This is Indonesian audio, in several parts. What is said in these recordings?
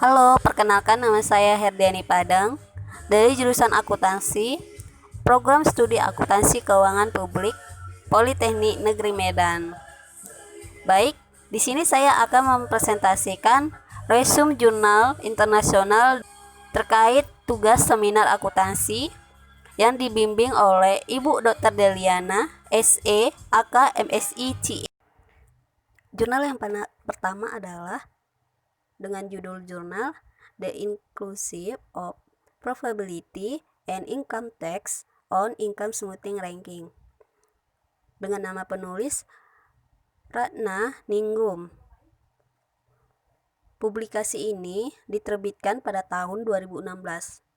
Halo, perkenalkan nama saya Herdiani Padang dari jurusan Akuntansi, Program Studi Akuntansi Keuangan Publik, Politeknik Negeri Medan. Baik, di sini saya akan mempresentasikan resume jurnal internasional terkait tugas seminar akuntansi yang dibimbing oleh Ibu Dr. Deliana, SE, AK, MSI, CE. Jurnal yang pertama adalah dengan judul jurnal The Inclusive of Profitability and Income Tax on Income Smoothing Ranking dengan nama penulis Ratna Ningrum. Publikasi ini diterbitkan pada tahun 2016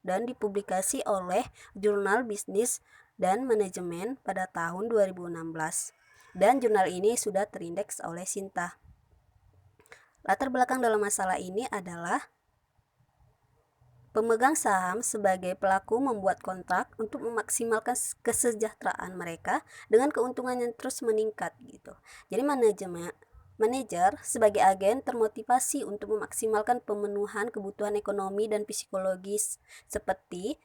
dan dipublikasi oleh Jurnal Bisnis dan Manajemen pada tahun 2016. Dan jurnal ini sudah terindeks oleh Sinta. Latar belakang dalam masalah ini adalah pemegang saham sebagai pelaku membuat kontrak untuk memaksimalkan kesejahteraan mereka dengan keuntungan yang terus meningkat gitu. Jadi manajer sebagai agen termotivasi untuk memaksimalkan pemenuhan kebutuhan ekonomi dan psikologis seperti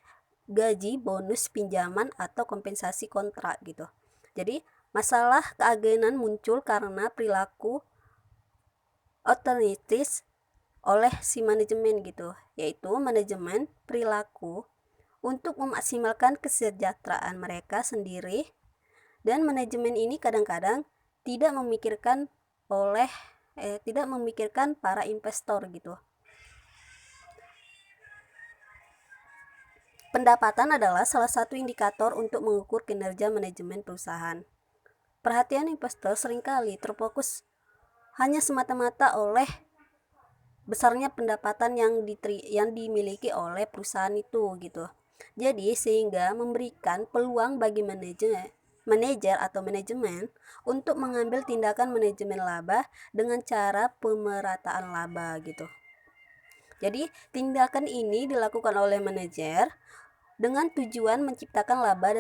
gaji, bonus, pinjaman, atau kompensasi kontrak gitu. Jadi masalah keagenan muncul karena perilaku otomatis oleh si manajemen gitu, yaitu manajemen perilaku untuk memaksimalkan kesejahteraan mereka sendiri, dan manajemen ini kadang-kadang tidak memikirkan para investor gitu. Pendapatan adalah salah satu indikator untuk mengukur kinerja manajemen perusahaan. Perhatian investor seringkali terfokus hanya semata-mata oleh besarnya pendapatan yang dimiliki oleh perusahaan itu gitu. Jadi sehingga memberikan peluang bagi manajer atau manajemen untuk mengambil tindakan manajemen laba dengan cara pemerataan laba gitu. Jadi tindakan ini dilakukan oleh manajer dengan tujuan menciptakan laba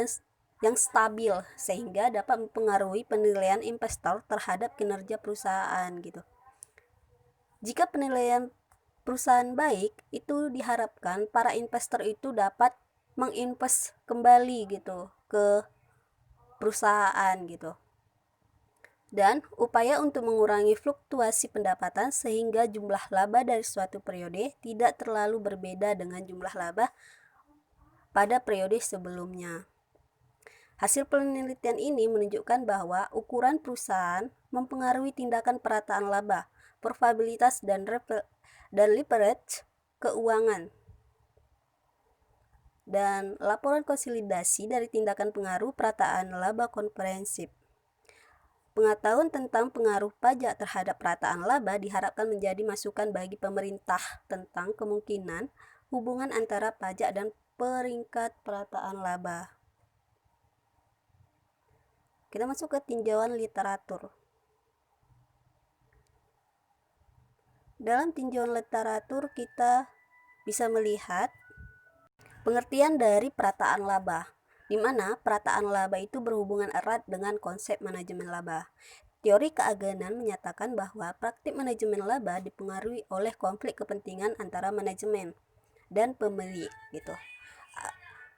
yang stabil sehingga dapat mempengaruhi penilaian investor terhadap kinerja perusahaan gitu. Jika penilaian perusahaan baik, itu diharapkan para investor itu dapat menginvest kembali gitu ke perusahaan gitu. Dan upaya untuk mengurangi fluktuasi pendapatan sehingga jumlah laba dari suatu periode tidak terlalu berbeda dengan jumlah laba pada periode sebelumnya. Hasil penelitian ini menunjukkan bahwa ukuran perusahaan mempengaruhi tindakan perataan laba, probabilitas, dan leverage keuangan. Dan laporan konsolidasi dari tindakan pengaruh perataan laba komprehensif. Pengetahuan tentang pengaruh pajak terhadap perataan laba diharapkan menjadi masukan bagi pemerintah tentang kemungkinan hubungan antara pajak dan peringkat perataan laba. Kita masuk ke tinjauan literatur. Dalam tinjauan literatur kita bisa melihat pengertian dari perataan laba, di mana perataan laba itu berhubungan erat dengan konsep manajemen laba. Teori keagenan menyatakan bahwa praktik manajemen laba dipengaruhi oleh konflik kepentingan antara manajemen dan pemilik gitu.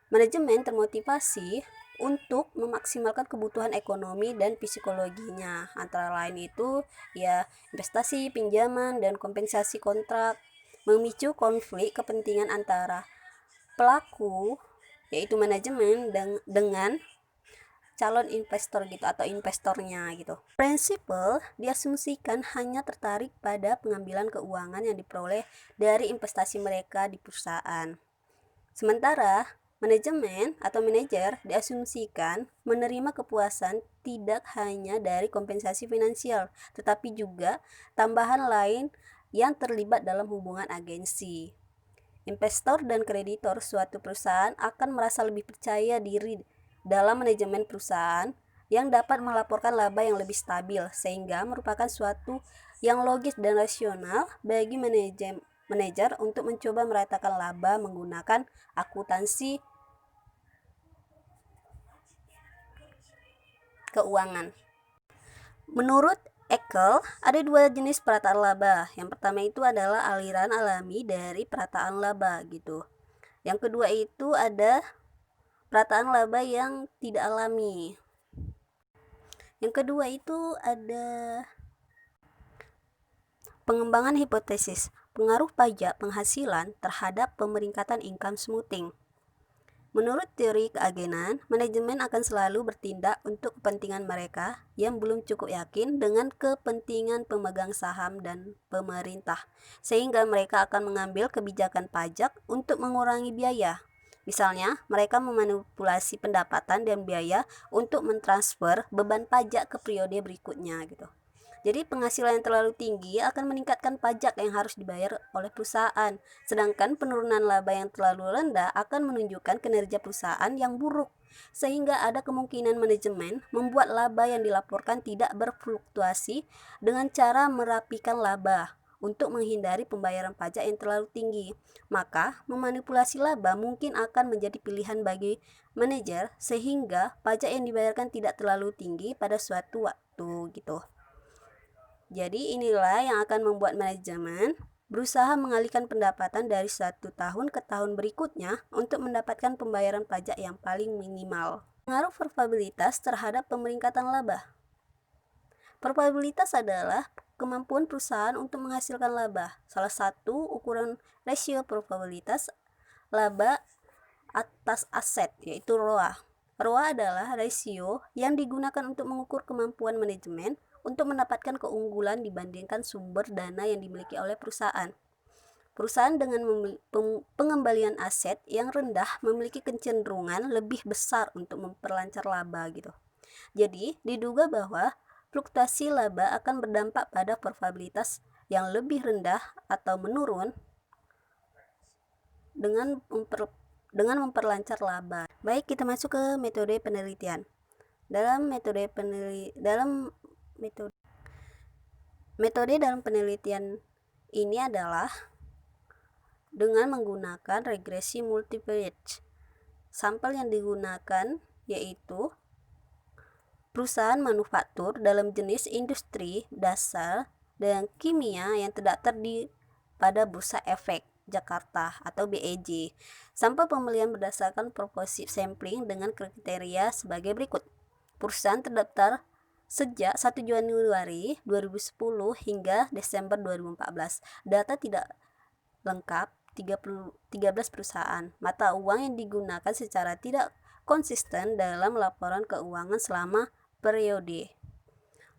Manajemen termotivasi untuk memaksimalkan kebutuhan ekonomi dan psikologinya, antara lain itu ya investasi, pinjaman, dan kompensasi kontrak, memicu konflik kepentingan antara pelaku yaitu manajemen dengan calon investor gitu atau investornya gitu. Prinsipal diasumsikan hanya tertarik pada pengambilan keuangan yang diperoleh dari investasi mereka di perusahaan. Sementara manajemen atau manajer diasumsikan menerima kepuasan tidak hanya dari kompensasi finansial, tetapi juga tambahan lain yang terlibat dalam hubungan agensi. Investor dan kreditor suatu perusahaan akan merasa lebih percaya diri dalam manajemen perusahaan yang dapat melaporkan laba yang lebih stabil, sehingga merupakan suatu yang logis dan rasional bagi manajer untuk mencoba meratakan laba menggunakan akuntansi keuangan. Menurut EK artikel, ada dua jenis perataan laba. Yang pertama itu adalah aliran alami dari perataan laba gitu. Yang kedua itu ada perataan laba yang tidak alami. Yang kedua itu ada pengembangan hipotesis, pengaruh pajak penghasilan terhadap pemeringkatan income smoothing. Menurut teori keagenan, manajemen akan selalu bertindak untuk kepentingan mereka yang belum cukup yakin dengan kepentingan pemegang saham dan pemerintah, sehingga mereka akan mengambil kebijakan pajak untuk mengurangi biaya. Misalnya, mereka memanipulasi pendapatan dan biaya untuk mentransfer beban pajak ke periode berikutnya gitu. Jadi penghasilan yang terlalu tinggi akan meningkatkan pajak yang harus dibayar oleh perusahaan, sedangkan penurunan laba yang terlalu rendah akan menunjukkan kinerja perusahaan yang buruk, sehingga ada kemungkinan manajemen membuat laba yang dilaporkan tidak berfluktuasi dengan cara merapikan laba untuk menghindari pembayaran pajak yang terlalu tinggi. Maka, memanipulasi laba mungkin akan menjadi pilihan bagi manajer sehingga pajak yang dibayarkan tidak terlalu tinggi pada suatu waktu gitu. Jadi inilah yang akan membuat manajemen berusaha mengalihkan pendapatan dari satu tahun ke tahun berikutnya untuk mendapatkan pembayaran pajak yang paling minimal. Pengaruh probabilitas terhadap pemeringkatan laba. Probabilitas adalah kemampuan perusahaan untuk menghasilkan laba. Salah satu ukuran rasio probabilitas laba atas aset yaitu ROA. ROA adalah rasio yang digunakan untuk mengukur kemampuan manajemen untuk mendapatkan keunggulan dibandingkan sumber dana yang dimiliki oleh perusahaan. Perusahaan dengan pengembalian aset yang rendah memiliki kecenderungan lebih besar untuk memperlancar laba gitu. Jadi, diduga bahwa fluktuasi laba akan berdampak pada probabilitas yang lebih rendah atau menurun dengan memperlancar laba. Baik, kita masuk ke metode penelitian. Dalam metode dalam penelitian ini adalah dengan menggunakan regresi multivariate. Sampel yang digunakan yaitu perusahaan manufaktur dalam jenis industri dasar dan kimia yang terdaftar pada Bursa Efek Jakarta atau BEJ. Sampel pembelian berdasarkan proporsi sampling dengan kriteria sebagai berikut. Perusahaan terdaftar sejak 1 Januari 2010 hingga Desember 2014. Data tidak lengkap 13 perusahaan. Mata uang yang digunakan secara tidak konsisten dalam laporan keuangan selama periode.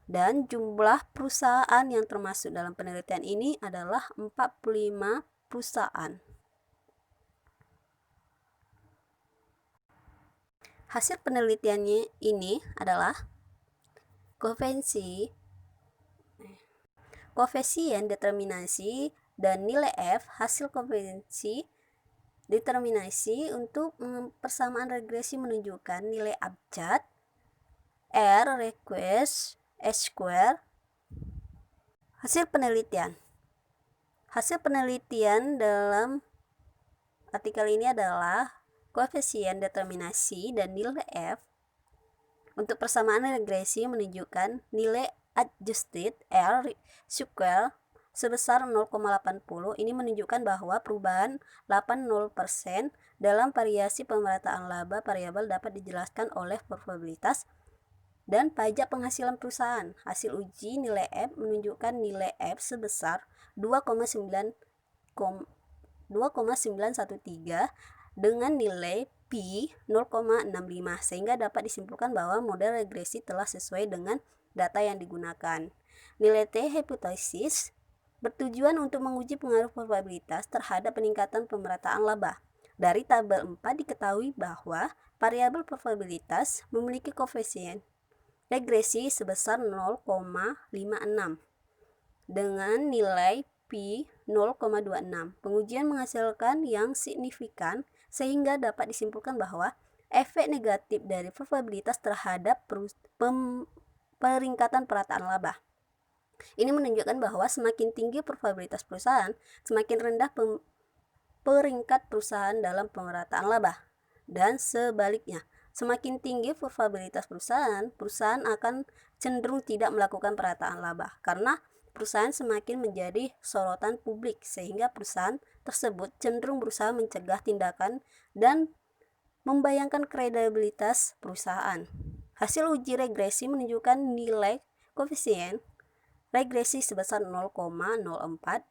Dan jumlah perusahaan yang termasuk dalam penelitian ini adalah 45 perusahaan. Hasil penelitiannya ini adalah koefisien determinasi dan nilai F. Hasil koefisien determinasi untuk persamaan regresi menunjukkan nilai abjad R request S square. Hasil penelitian dalam artikel ini adalah koefisien determinasi dan nilai F untuk persamaan regresi menunjukkan nilai adjusted R square sebesar 0,80. Ini menunjukkan bahwa perubahan 80% dalam variasi pemerataan laba variabel dapat dijelaskan oleh probabilitas dan pajak penghasilan perusahaan. Hasil uji nilai F menunjukkan nilai F sebesar 2,913 dengan nilai P 0,65 sehingga dapat disimpulkan bahwa model regresi telah sesuai dengan data yang digunakan. Nilai T hipotesis bertujuan untuk menguji pengaruh probabilitas terhadap peningkatan pemerataan laba. Dari tabel 4 diketahui bahwa variabel probabilitas memiliki koefisien regresi sebesar 0,56 dengan nilai P 0,26. Pengujian menghasilkan yang signifikan sehingga dapat disimpulkan bahwa efek negatif dari probabilitas terhadap peringkatan perataan laba. Ini menunjukkan bahwa semakin tinggi probabilitas perusahaan, semakin rendah peringkat perusahaan dalam pemerataan laba. Dan sebaliknya, Semakin tinggi probabilitas perusahaan akan cenderung tidak melakukan perataan laba karena perusahaan semakin menjadi sorotan publik, sehingga perusahaan tersebut cenderung berusaha mencegah tindakan dan membayangkan kredibilitas perusahaan. Hasil uji regresi menunjukkan nilai koefisien regresi sebesar 0,04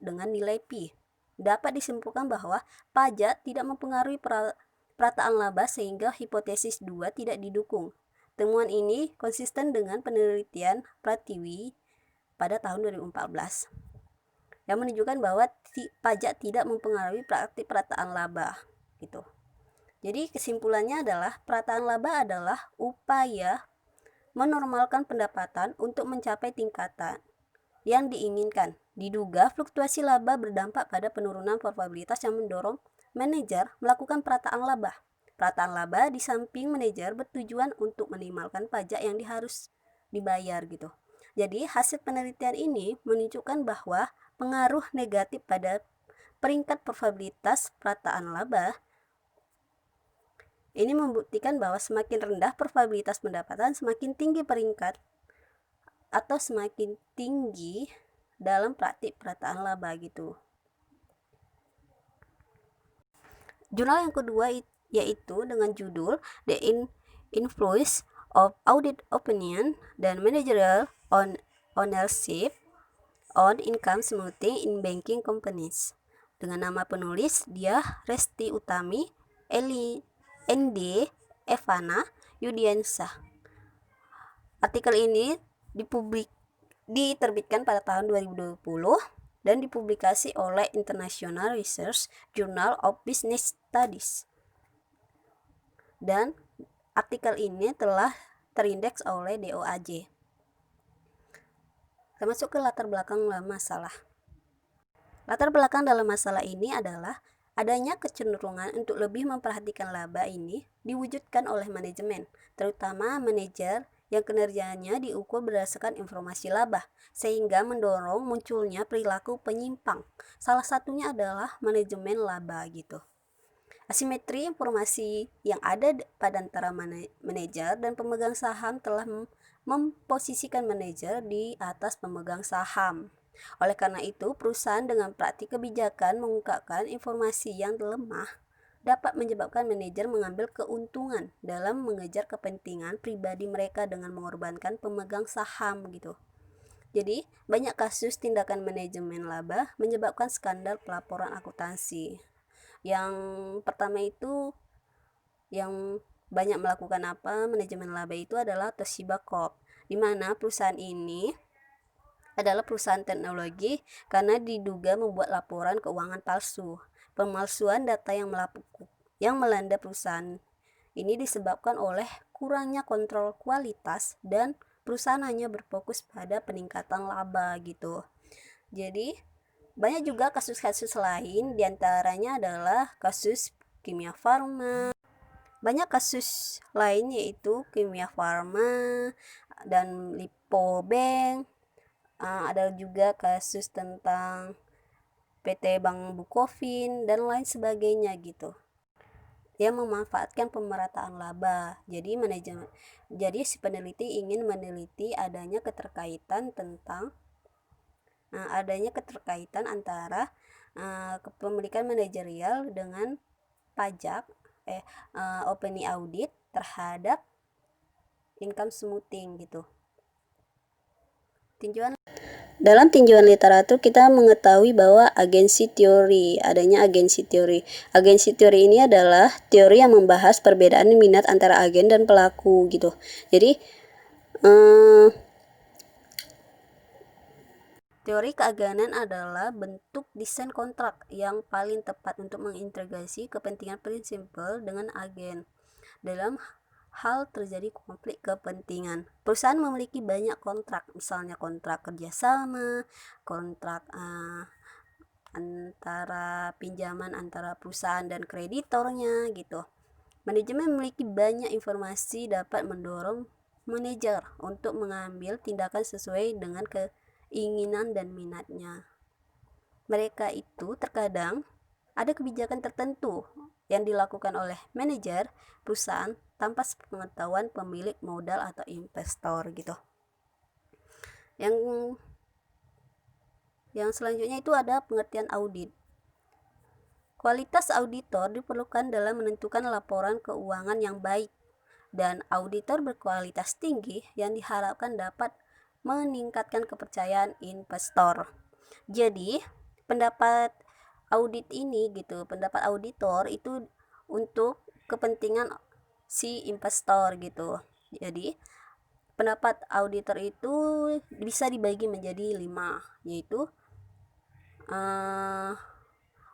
dengan nilai pi. Dapat disimpulkan bahwa pajak tidak mempengaruhi perataan laba sehingga hipotesis 2 tidak didukung. Temuan ini konsisten dengan penelitian Pratiwi pada tahun 2014 yang menunjukkan bahwa pajak tidak mempengaruhi praktik perataan laba gitu. Jadi kesimpulannya adalah perataan laba adalah upaya menormalkan pendapatan untuk mencapai tingkatan yang diinginkan. Diduga fluktuasi laba berdampak pada penurunan probabilitas yang mendorong manajer melakukan perataan laba. Perataan laba di samping manajer bertujuan untuk meminimalkan pajak yang harus dibayar gitu. Jadi hasil penelitian ini menunjukkan bahwa pengaruh negatif pada peringkat probabilitas perataan laba ini membuktikan bahwa semakin rendah probabilitas pendapatan, semakin tinggi peringkat atau semakin tinggi dalam praktik perataan laba gitu. Jurnal yang kedua yaitu dengan judul The Influence of Audit Opinion dan Managerial Ownership on Income Smoothing in Banking Companies. Dengan nama penulis dia Resti Utami, ND, Evana Yudiansyah. Artikel ini diterbitkan pada tahun 2020 dan dipublikasi oleh International Research Journal of Business Studies. Dan artikel ini telah terindeks oleh DOAJ. Kita masuk ke latar belakang dalam masalah. Latar belakang dalam masalah ini adalah adanya kecenderungan untuk lebih memperhatikan laba ini diwujudkan oleh manajemen, terutama manajer yang kinerjanya diukur berdasarkan informasi laba, sehingga mendorong munculnya perilaku penyimpang. Salah satunya adalah manajemen laba gitu. Asimetri informasi yang ada pada antara manajer dan pemegang saham telah memposisikan manajer di atas pemegang saham. Oleh karena itu, perusahaan dengan praktik kebijakan mengungkapkan informasi yang lemah dapat menyebabkan manajer mengambil keuntungan dalam mengejar kepentingan pribadi mereka dengan mengorbankan pemegang saham gitu. Jadi, banyak kasus tindakan manajemen laba menyebabkan skandal pelaporan akuntansi. Yang pertama itu yang banyak melakukan manajemen laba itu adalah Toshiba Corp, di mana perusahaan ini adalah perusahaan teknologi karena diduga membuat laporan keuangan palsu. Pemalsuan data yang melanda perusahaan ini disebabkan oleh kurangnya kontrol kualitas dan perusahaan hanya berfokus pada peningkatan laba gitu. Jadi banyak juga kasus-kasus lain, diantaranya adalah kasus Kimia Farma. Banyak kasus lain yaitu Kimia Farma dan Lipo Bank. Ada juga kasus tentang PT Bank Bukopin dan lain sebagainya gitu, yang memanfaatkan pemerataan laba. Jadi si peneliti ingin meneliti adanya keterkaitan antara kepemilikan manajerial dengan pajak opini audit terhadap income smoothing gitu. Dalam tinjauan literatur kita mengetahui bahwa adanya agensi teori. Agensi teori ini adalah teori yang membahas perbedaan minat antara agen dan pelaku gitu. Jadi teori keagenan adalah bentuk desain kontrak yang paling tepat untuk mengintegrasi kepentingan prinsipal dengan agen. Dalam hal terjadi konflik kepentingan, perusahaan memiliki banyak kontrak, misalnya kontrak kerjasama, kontrak antara pinjaman antara perusahaan dan kreditornya gitu. Manajemen memiliki banyak informasi dapat mendorong manajer untuk mengambil tindakan sesuai dengan keinginan dan minatnya mereka. Itu terkadang ada kebijakan tertentu yang dilakukan oleh manajer perusahaan tanpa sepengetahuan pemilik modal atau investor gitu. Yang selanjutnya itu ada pengertian audit. Kualitas auditor diperlukan dalam menentukan laporan keuangan yang baik, dan auditor berkualitas tinggi yang diharapkan dapat meningkatkan kepercayaan investor. Jadi, pendapat audit ini gitu, pendapat auditor itu untuk kepentingan si investor gitu. Jadi, pendapat auditor itu bisa dibagi menjadi 5, yaitu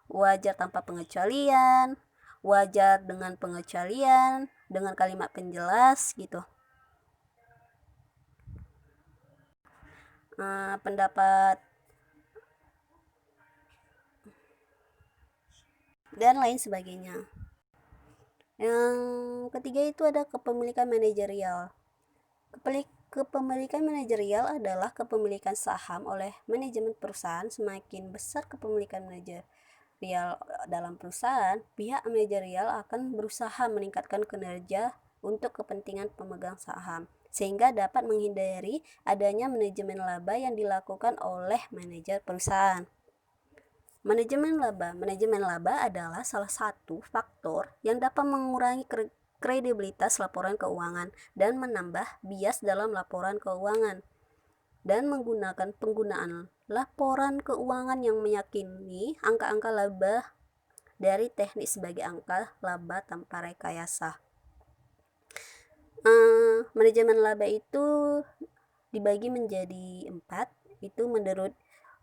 wajar tanpa pengecualian, wajar dengan pengecualian, dengan kalimat penjelas gitu. Pendapat dan lain sebagainya. Yang ketiga itu ada kepemilikan manajerial. Kepemilikan manajerial adalah kepemilikan saham oleh manajemen perusahaan. Semakin besar kepemilikan manajerial dalam perusahaan, pihak manajerial akan berusaha meningkatkan kinerja untuk kepentingan pemegang saham, sehingga dapat menghindari adanya manajemen laba yang dilakukan oleh manajer perusahaan. Manajemen laba adalah salah satu faktor yang dapat mengurangi kredibilitas laporan keuangan dan menambah bias dalam laporan keuangan, dan penggunaan laporan keuangan yang meyakini angka-angka laba dari teknik sebagai angka laba tanpa rekayasa. Manajemen laba itu dibagi menjadi 4, itu menurut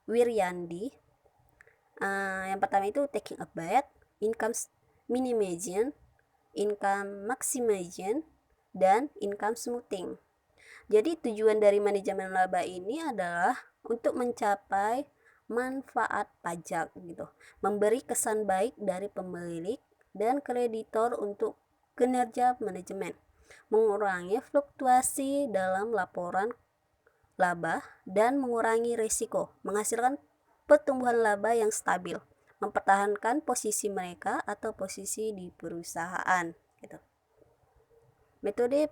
Wiryandi. Yang pertama itu taking a bet, income minimization, income maximization, dan income smoothing. Jadi tujuan dari manajemen laba ini adalah untuk mencapai manfaat pajak gitu, memberi kesan baik dari pemilik dan kreditor untuk kinerja manajemen, mengurangi fluktuasi dalam laporan laba, dan mengurangi risiko, menghasilkan pertumbuhan laba yang stabil, mempertahankan posisi mereka atau posisi di perusahaan gitu. Metode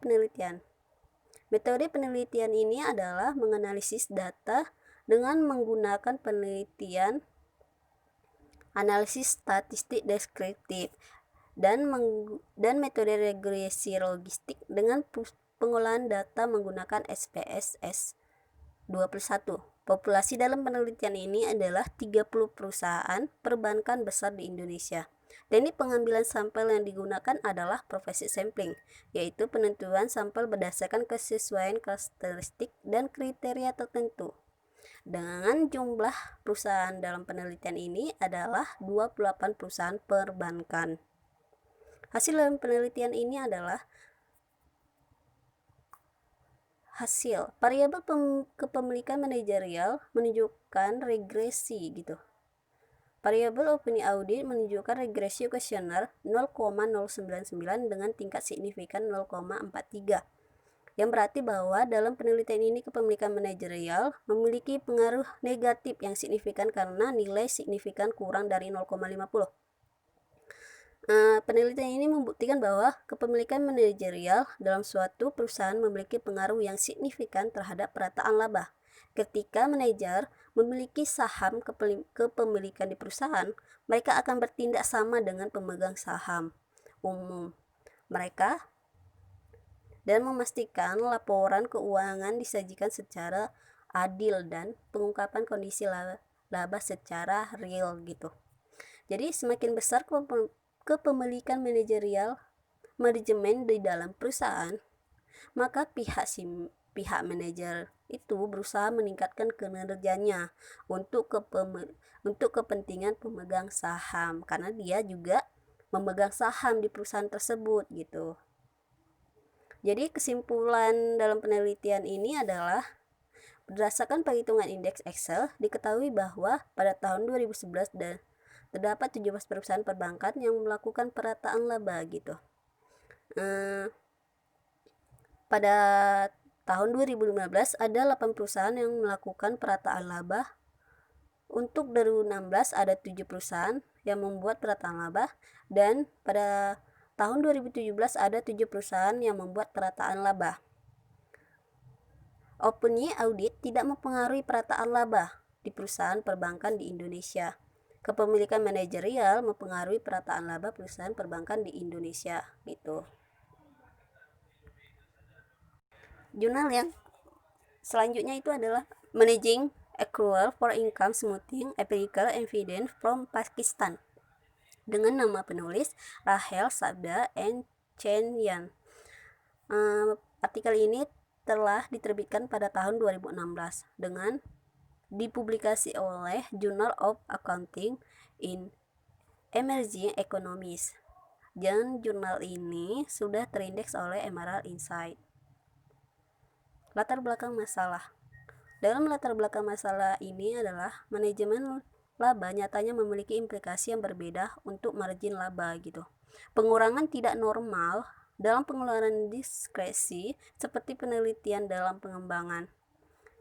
penelitian ini adalah menganalisis data dengan menggunakan penelitian analisis statistik deskriptif dan metode regresi logistik dengan pengolahan data menggunakan SPSS 21. Populasi dalam penelitian ini adalah 30 perusahaan perbankan besar di Indonesia. Teknik pengambilan sampel yang digunakan adalah profesi sampling, yaitu penentuan sampel berdasarkan kesesuaian karakteristik dan kriteria tertentu. Dengan jumlah perusahaan dalam penelitian ini adalah 28 perusahaan perbankan. Hasil dalam penelitian ini adalah variabel kepemilikan manajerial menunjukkan regresi gitu. Variabel opini audit menunjukkan regresi kuesioner 0,099 dengan tingkat signifikan 0,43. Yang berarti bahwa dalam penelitian ini kepemilikan manajerial memiliki pengaruh negatif yang signifikan karena nilai signifikan kurang dari 0,50. Penelitian ini membuktikan bahwa kepemilikan manajerial dalam suatu perusahaan memiliki pengaruh yang signifikan terhadap perataan laba. Ketika manajer memiliki saham kepemilikan di perusahaan, mereka akan bertindak sama dengan pemegang saham umum mereka dan memastikan laporan keuangan disajikan secara adil dan pengungkapan kondisi laba secara real gitu. Jadi semakin besar kepemilikan manajerial manajemen di dalam perusahaan, maka pihak manajer itu berusaha meningkatkan kinerjanya untuk kepentingan pemegang saham, karena dia juga memegang saham di perusahaan tersebut gitu. Jadi kesimpulan dalam penelitian ini adalah berdasarkan perhitungan indeks Excel diketahui bahwa pada tahun 2011 terdapat 17 perusahaan perbankan yang melakukan perataan laba gitu. Pada tahun 2015 ada 8 perusahaan yang melakukan perataan laba. Untuk 2016 ada 7 perusahaan yang membuat perataan laba, dan pada tahun 2017 ada 7 perusahaan yang membuat perataan laba. Opini audit tidak mempengaruhi perataan laba di perusahaan perbankan di Indonesia. Kepemilikan manajerial mempengaruhi perataan laba perusahaan perbankan di Indonesia gitu. Jurnal yang selanjutnya itu adalah Managing Accrual for Income Smoothing Empirical Evidence from Pakistan dengan nama penulis Rahel Sabda and Chen Yan. Artikel ini telah diterbitkan pada tahun 2016 dengan dipublikasi oleh Journal of Accounting in Emerging Economies, dan jurnal ini sudah terindeks oleh Emerald Insight. Latar belakang masalah. Dalam latar belakang masalah ini adalah manajemen laba nyatanya memiliki implikasi yang berbeda untuk margin laba gitu. Pengurangan tidak normal dalam pengeluaran diskresi seperti penelitian dalam pengembangan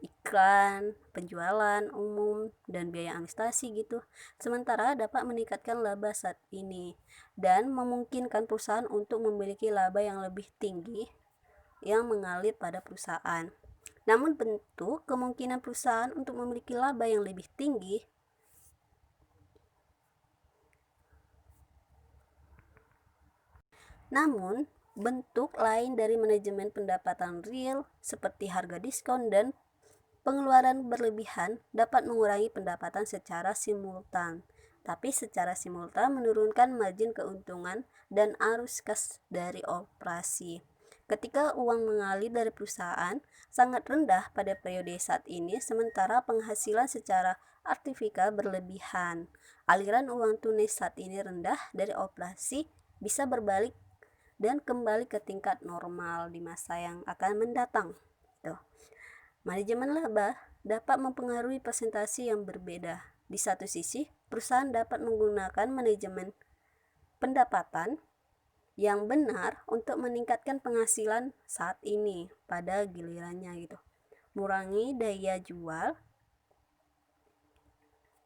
iklan, penjualan umum, dan biaya administrasi gitu. Sementara dapat meningkatkan laba saat ini dan memungkinkan perusahaan untuk memiliki laba yang lebih tinggi yang mengalir pada perusahaan. Namun bentuk kemungkinan perusahaan untuk memiliki laba yang lebih tinggi namun bentuk lain dari manajemen pendapatan real seperti harga diskon dan pengeluaran berlebihan dapat mengurangi pendapatan secara simultan, tapi secara simultan menurunkan margin keuntungan dan arus kas dari operasi. Ketika uang mengalir dari perusahaan sangat rendah pada periode saat ini, sementara penghasilan secara artifikal berlebihan. Aliran uang tunai saat ini rendah dari operasi bisa berbalik dan kembali ke tingkat normal di masa yang akan mendatang. Tuh. Manajemen laba dapat mempengaruhi presentasi yang berbeda. Di satu sisi, perusahaan dapat menggunakan manajemen pendapatan yang benar untuk meningkatkan penghasilan saat ini pada gilirannya gitu. Mengurangi daya jual.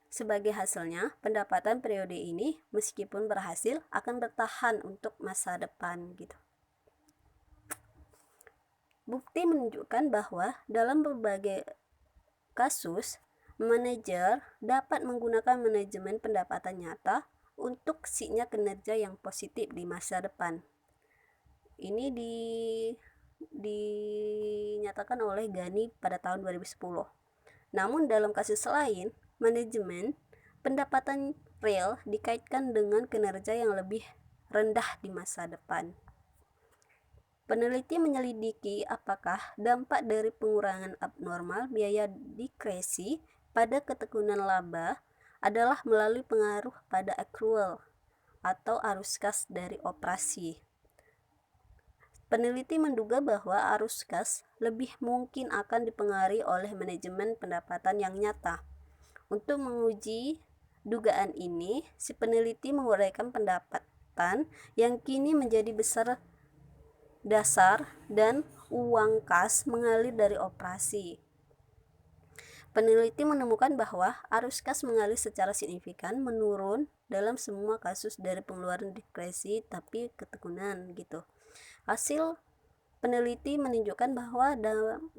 Sebagai hasilnya, pendapatan periode ini meskipun berhasil akan bertahan untuk masa depan gitu. Bukti menunjukkan bahwa dalam berbagai kasus, manajer dapat menggunakan manajemen pendapatan nyata untuk sinyal kinerja yang positif di masa depan. Ini dinyatakan oleh Gani pada tahun 2010. Namun dalam kasus lain, manajemen pendapatan real dikaitkan dengan kinerja yang lebih rendah di masa depan. Peneliti menyelidiki apakah dampak dari pengurangan abnormal biaya diskresi pada ketekunan laba adalah melalui pengaruh pada accrual atau arus kas dari operasi. Peneliti menduga bahwa arus kas lebih mungkin akan dipengaruhi oleh manajemen pendapatan yang nyata. Untuk menguji dugaan ini, si peneliti menguraikan pendapatan yang kini menjadi besar dasar dan uang kas mengalir dari operasi. Peneliti menemukan bahwa arus kas mengalir secara signifikan menurun dalam semua kasus dari pengeluaran diskresi tapi ketekunan gitu. Hasil peneliti menunjukkan bahwa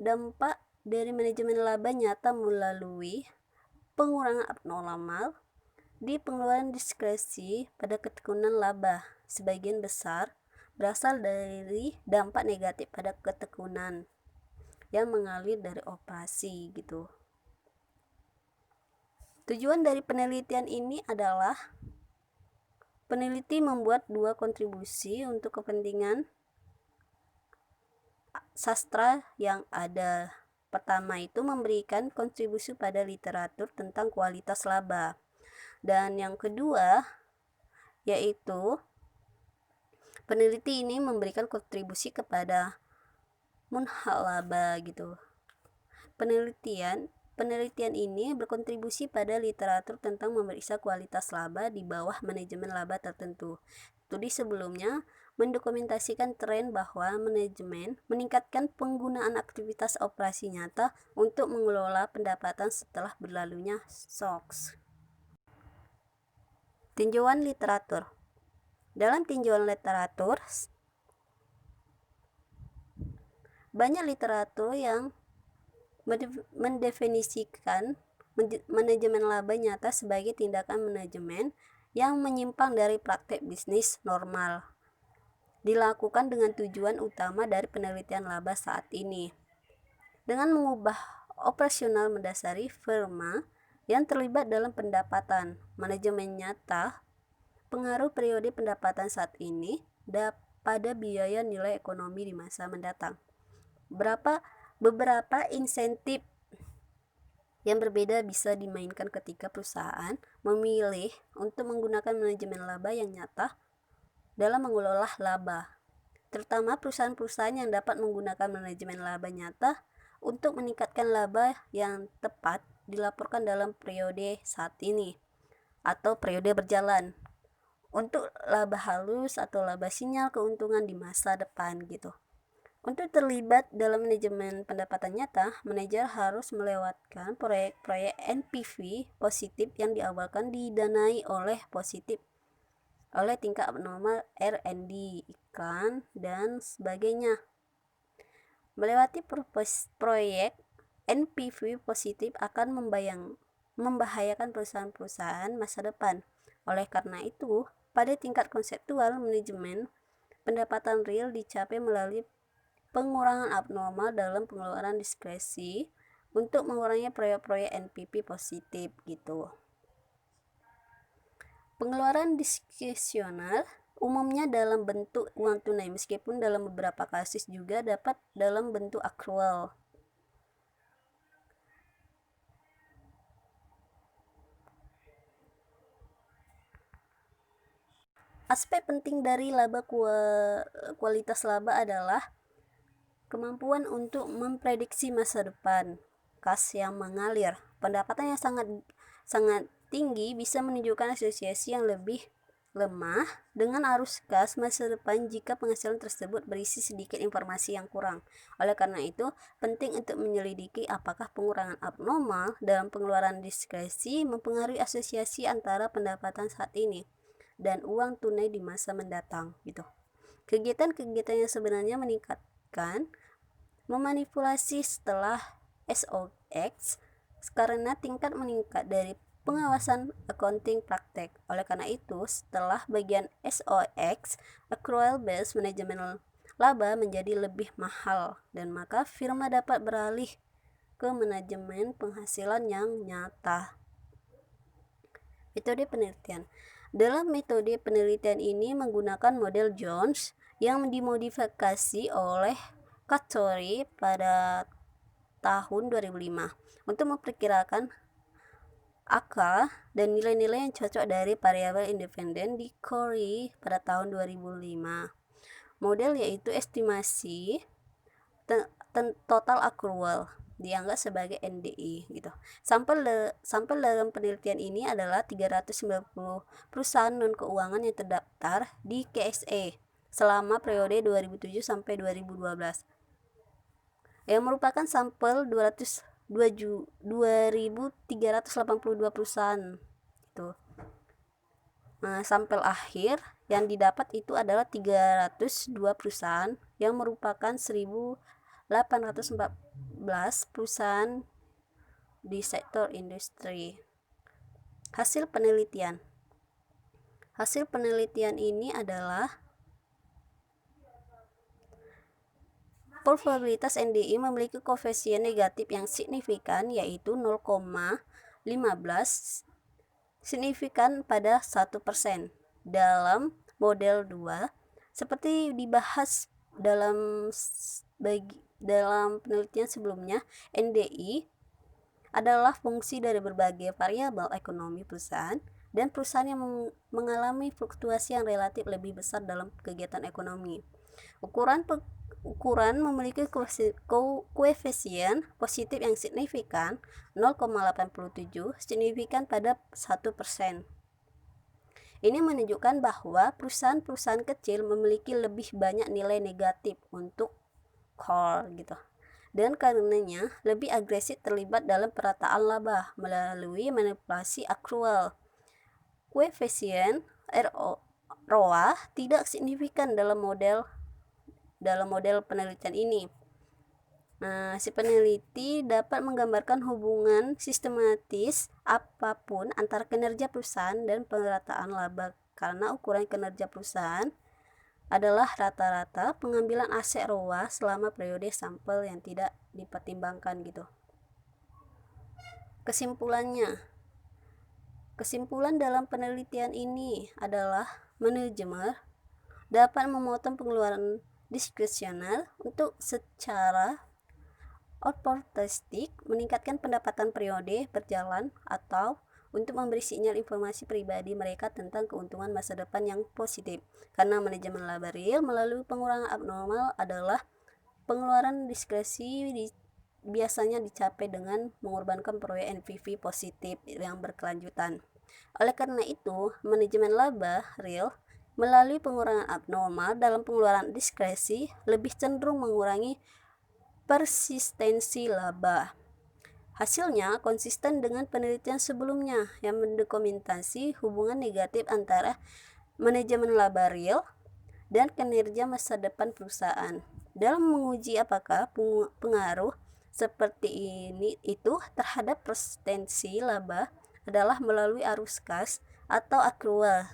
dampak dari manajemen laba nyata melalui pengurangan abnormal di pengeluaran diskresi pada ketekunan laba sebagian besar berasal dari dampak negatif pada ketekunan yang mengalir dari operasi gitu. Tujuan dari penelitian ini adalah peneliti membuat dua kontribusi untuk kepentingan sastra yang ada. Pertama itu memberikan kontribusi pada literatur tentang kualitas laba. Dan yang kedua yaitu peneliti ini memberikan kontribusi kepada munhal laba gitu. Penelitian ini berkontribusi pada literatur tentang memeriksa kualitas laba di bawah manajemen laba tertentu. Studi sebelumnya mendokumentasikan tren bahwa manajemen meningkatkan penggunaan aktivitas operasi nyata untuk mengelola pendapatan setelah berlalunya SOX. Tinjauan literatur. Dalam tinjauan literatur, banyak literatur yang mendefinisikan manajemen laba nyata sebagai tindakan manajemen yang menyimpang dari praktek bisnis normal, dilakukan dengan tujuan utama dari penelitian laba saat ini, dengan mengubah operasional mendasari firma yang terlibat dalam pendapatan. Manajemen nyata pengaruh periode pendapatan saat ini pada biaya nilai ekonomi di masa mendatang. Beberapa insentif yang berbeda bisa dimainkan ketika perusahaan memilih untuk menggunakan manajemen laba yang nyata dalam mengelola laba, terutama perusahaan-perusahaan yang dapat menggunakan manajemen laba nyata untuk meningkatkan laba yang tepat dilaporkan dalam periode saat ini atau periode berjalan, untuk laba halus atau laba sinyal keuntungan di masa depan gitu. Untuk terlibat dalam manajemen pendapatan nyata, manajer harus melewatkan proyek-proyek NPV positif yang diawalkan didanai oleh tingkat abnormal R&D, iklan, dan sebagainya. Melewati proyek NPV positif akan membahayakan perusahaan-perusahaan masa depan. Oleh karena itu, pada tingkat konseptual, manajemen pendapatan real dicapai melalui pengurangan abnormal dalam pengeluaran diskresi untuk mengurangi proyek-proyek NPV positif gitu. Pengeluaran diskresional umumnya dalam bentuk uang tunai, meskipun dalam beberapa kasus juga dapat dalam bentuk akrual. Aspek penting dari kualitas laba adalah kemampuan untuk memprediksi masa depan. Kas yang mengalir, pendapatan yang sangat tinggi bisa menunjukkan asosiasi yang lebih lemah dengan arus kas masa depan jika penghasilan tersebut berisi sedikit informasi yang kurang. Oleh karena itu, penting untuk menyelidiki apakah pengurangan abnormal dalam pengeluaran diskresi mempengaruhi asosiasi antara pendapatan saat ini dan uang tunai di masa mendatang gitu. Kegiatan-kegiatan yang sebenarnya meningkatkan memanipulasi setelah SOX karena tingkat meningkat dari pengawasan accounting praktek. Oleh karena itu, setelah bagian SOX, accrual based manajemen laba menjadi lebih mahal, dan maka firma dapat beralih ke manajemen penghasilan yang nyata. Metode penelitian. Dalam metode penelitian ini menggunakan model Jones yang dimodifikasi oleh Katori pada tahun 2005 untuk memperkirakan angka dan nilai-nilai yang cocok dari variabel independen di Corey pada tahun 2005. Model yaitu estimasi total accrual dianggap sebagai NDI gitu. Sampel dalam penelitian ini adalah 390 perusahaan non keuangan yang terdaftar di KSE selama periode 2007 sampai 2012. Yang merupakan sampel 2.382 perusahaan itu. Nah, sampel akhir yang didapat itu adalah 302 perusahaan yang merupakan 1.814 perusahaan di sektor industri. Hasil penelitian ini adalah probabilitas NDI memiliki koefisien negatif yang signifikan, yaitu 0,15 signifikan pada 1%. Dalam model 2, seperti dibahas dalam penelitian sebelumnya, NDI adalah fungsi dari berbagai variabel ekonomi perusahaan, dan perusahaan yang mengalami fluktuasi yang relatif lebih besar dalam kegiatan ekonomi. Ukuran memiliki koefisien positif yang signifikan 0,87 signifikan pada 1%. Ini menunjukkan bahwa perusahaan-perusahaan kecil memiliki lebih banyak nilai negatif untuk core gitu, dan karenanya lebih agresif terlibat dalam perataan laba melalui manipulasi akrual. Koefisien ROA tidak signifikan dalam model penelitian ini. Nah, si peneliti dapat menggambarkan hubungan sistematis apapun antara kinerja perusahaan dan perataan laba, karena ukuran kinerja perusahaan adalah rata-rata pengambilan aset ROA selama periode sampel yang tidak dipertimbangkan gitu. Kesimpulan dalam penelitian ini adalah manajemen dapat memotong pengeluaran diskresional untuk secara opportunistik meningkatkan pendapatan periode berjalan atau untuk memberi sinyal informasi pribadi mereka tentang keuntungan masa depan yang positif. Karena manajemen laba real melalui pengurangan abnormal adalah pengeluaran diskresi biasanya dicapai dengan mengorbankan proyek NPV positif yang berkelanjutan. Oleh karena itu, manajemen laba real melalui pengurangan abnormal dalam pengeluaran diskresi lebih cenderung mengurangi persistensi laba. Hasilnya konsisten dengan penelitian sebelumnya yang mendokumentasi hubungan negatif antara manajemen laba real dan kinerja masa depan perusahaan. Dalam menguji apakah pengaruh seperti itu terhadap persistensi laba adalah melalui arus kas atau accrual.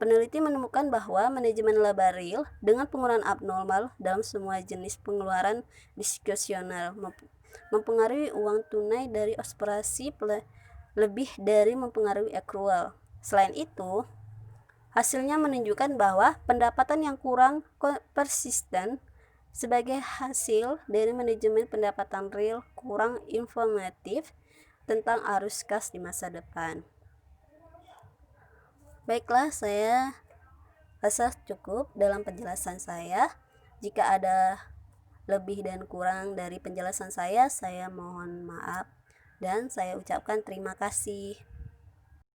Peneliti menemukan bahwa manajemen laba real dengan pengeluaran abnormal dalam semua jenis pengeluaran diskresional mempengaruhi uang tunai dari operasi lebih dari mempengaruhi accrual. Selain itu, hasilnya menunjukkan bahwa pendapatan yang kurang persisten sebagai hasil dari manajemen pendapatan real kurang informatif tentang arus kas di masa depan. Baiklah, saya rasa cukup dalam penjelasan saya. Jika ada lebih dan kurang dari penjelasan saya mohon maaf dan saya ucapkan terima kasih.